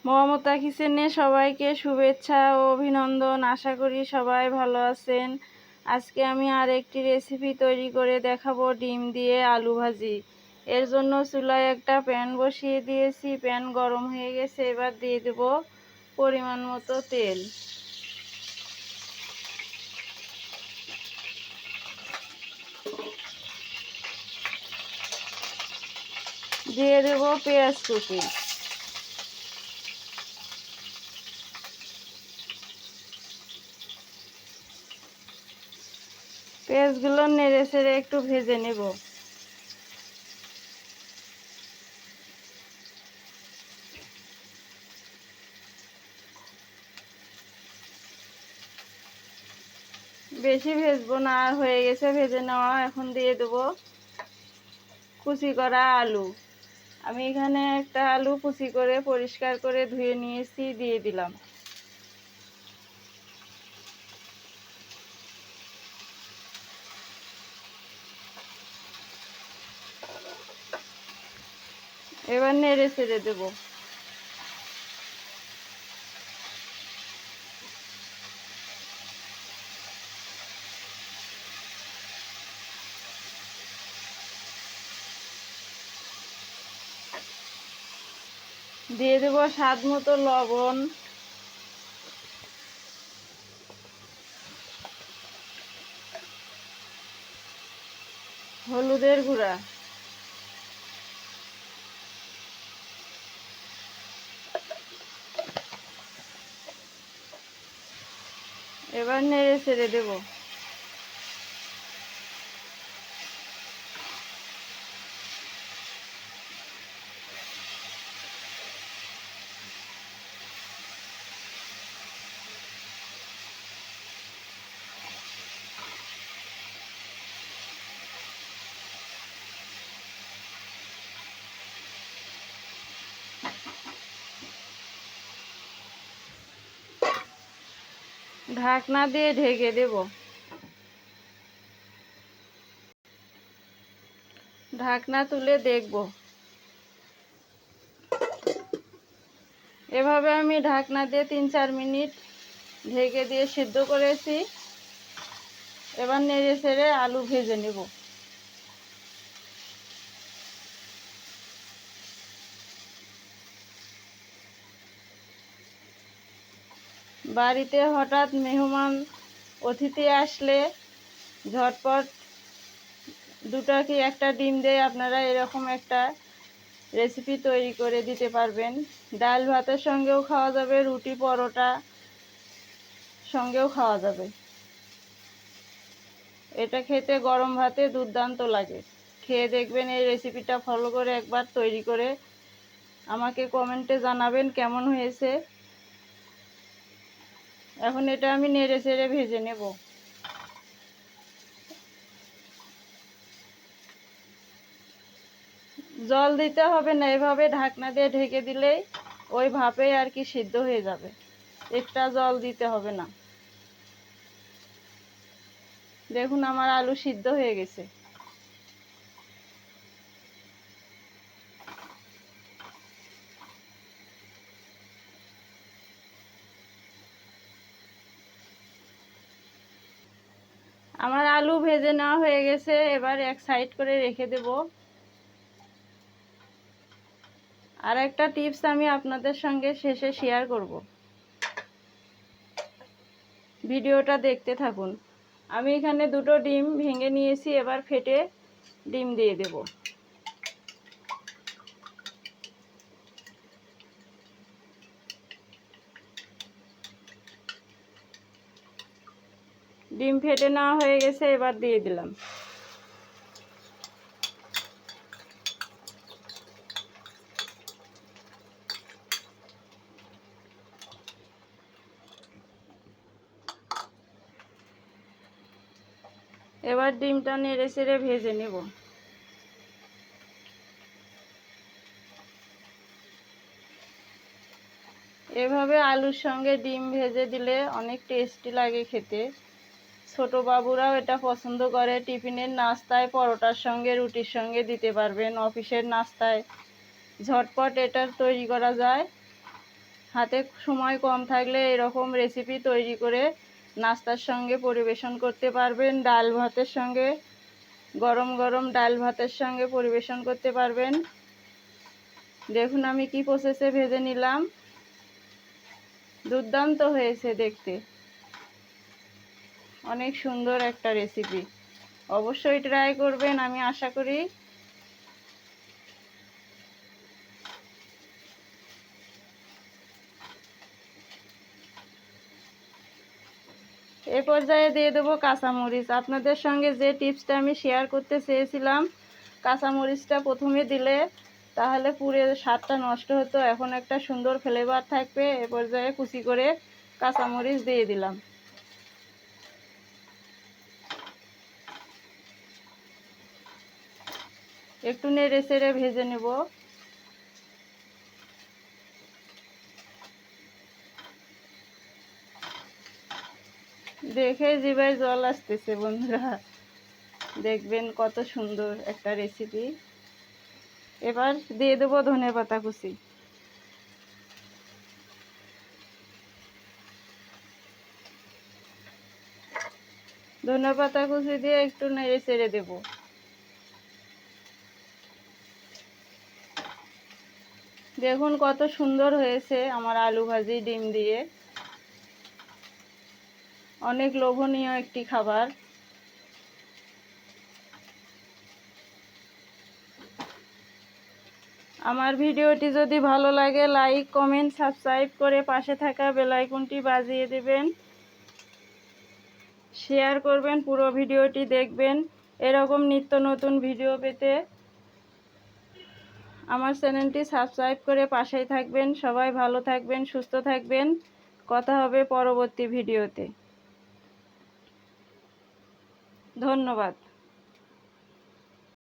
মমতা কিচেনে সবাইকে শুভেচ্ছা ও অভিনন্দন। আশা করি সবাই ভালো আছেন। আজকে আমি আর একটি রেসিপি তৈরি করে দেখাবো, ডিম দিয়ে আলু ভাজি। এর জন্য চুলায় একটা প্যান বসিয়ে দিয়েছি। প্যান গরম হয়ে গেছে, এবার দিয়ে দেব পরিমাণ মতো তেল। দিয়ে দেব পেঁয়াজ কুচি। পেঁয়াজগুলো নেড়ে চেড়ে একটু ভেজে নেব। বেশি ভেজবো না, আর হয়ে গেছে ভেজে নেওয়া। এখন দিয়ে দেবো কুচি করা আলু। আমি এখানে একটা আলু কুচি করে পরিষ্কার করে ধুয়ে নিয়েছি, দিয়ে দিলাম। এবার নেড়ে ছেড়ে দেব। দিয়ে দেব স্বাদ মতো লবণ, হলুদের গুঁড়া, এবার নেড়ে ছেড়ে দেব। ঢাকনা দিয়ে ঢেকে দেব। ঢাকনা তুলে দেখব। এভাবে আমি ঢাকনা দিয়ে 3-4 মিনিট ঢেকে দিয়ে সিদ্ধ করেছি। এবার নেড়ে ছেড়ে আলু ভেজে নেব। বাড়িতে হঠাৎ মেহমান অতিথি আসলে ঝটপট দুটা কি একটা ডিম দিয়ে আপনারা এরকম একটা রেসিপি তৈরি করে দিতে পারবেন। ডাল ভাতের সঙ্গেও খাওয়া যাবে, রুটি পরোটা সঙ্গেও খাওয়া যাবে। এটা খেতে গরম ভাতে দুর্দান্ত লাগে। খেয়ে দেখবেন, এই রেসিপিটা ফলো করে একবার তৈরি করে আমাকে কমেন্টে জানাবেন কেমন হয়েছে। এখন এটা আমি নেড়ে চেড়ে ভেজে নেব। জল দিতে হবে না, এভাবে ঢাকনা দিয়ে ঢেকে দিলেই ওই ভাপে আর কি সিদ্ধ হয়ে যাবে। এক্সট্রা জল দিতে হবে না। দেখুন আমার আলু সিদ্ধ হয়ে গেছে। আমার আলু ভেজে নেওয়া হয়ে গেছে, এবার এক সাইড করে রেখে দেব। আর একটা টিপস আমি আপনাদের সঙ্গে শেষে শেয়ার করব, ভিডিওটা দেখতে থাকুন। আমি এখানে 2টো ডিম ভেঙে নিয়েছি, এবার ফেটে ডিম দিয়ে দেব। ডিম ফেটে নেওয়া হয়ে গেছে, এবার দিয়ে দিলাম। এবার ডিমটা নেড়ে চেড়ে ভেজে নেব। এভাবে আলুর সঙ্গে ডিম ভেজে দিলে অনেক টেস্টি লাগে খেতে। ছোট বাবুরাও এটা পছন্দ করে। টিফিনের নাস্তায়, পরোটার সঙ্গে, রুটির সঙ্গে দিতে পারবেন। অফিসের নাস্তায় ঝটপট এটা তৈরি করা যায়। হাতে সময় কম থাকলে এরকম রেসিপি তৈরি করে নাস্তার সঙ্গে পরিবেশন করতে পারবেন। ডাল ভাতের সঙ্গে, গরম গরম ডাল ভাতের সঙ্গে পরিবেশন করতে পারবেন। দেখুন আমি কি প্রসেসে ভেজে নিলাম। দুর্দান্ত হয়েছে দেখতে, অনেক সুন্দর একটা রেসিপি। অবশ্যই ট্রাই করবেন আমি আশা করি। এ পর্যায়ে দিয়ে দেবো কাঁচামরিচ। আপনাদের সঙ্গে যে টিপসটা আমি শেয়ার করতে চেয়েছিলাম, কাঁচামরিচটা প্রথমে দিলে তাহলে পুরো স্বাদটা নষ্ট হতো, এখন একটা সুন্দর ফ্লেভার থাকবে। এ পর্যায়ে কুচি করে কাঁচামরিচ দিয়ে দিলাম। একটু নেড়ে চেড়ে ভেজে নেব। দেখে জিভায় জল আসতেছে বন্ধুরা, দেখবেন কত সুন্দর একটা রেসিপি। এবার দিয়ে দেবো ধনেপাতা কুচি। ধনেপাতা কুচি দিয়ে একটু নেড়ে চেড়ে দেব। দেখুন কত সুন্দর হয়েছে আমার আলু ভাজি ডিম দিয়ে, অনেক লোভনীয় একটি খাবার। আমার ভিডিওটি যদি ভালো লাগে লাইক কমেন্ট সাবস্ক্রাইব করে পাশে থাকা বেল আইকনটি বাজিয়ে দেবেন, শেয়ার করবেন, পুরো ভিডিওটি দেখবেন। এরকম নিত্য নতুন ভিডিও পেতে আমার চ্যানেলটি সাবস্ক্রাইব করে পাশেই থাকবেন। সবাই ভালো থাকবেন, সুস্থ থাকবেন। কথা হবে পরবর্তী ভিডিওতে। ধন্যবাদ।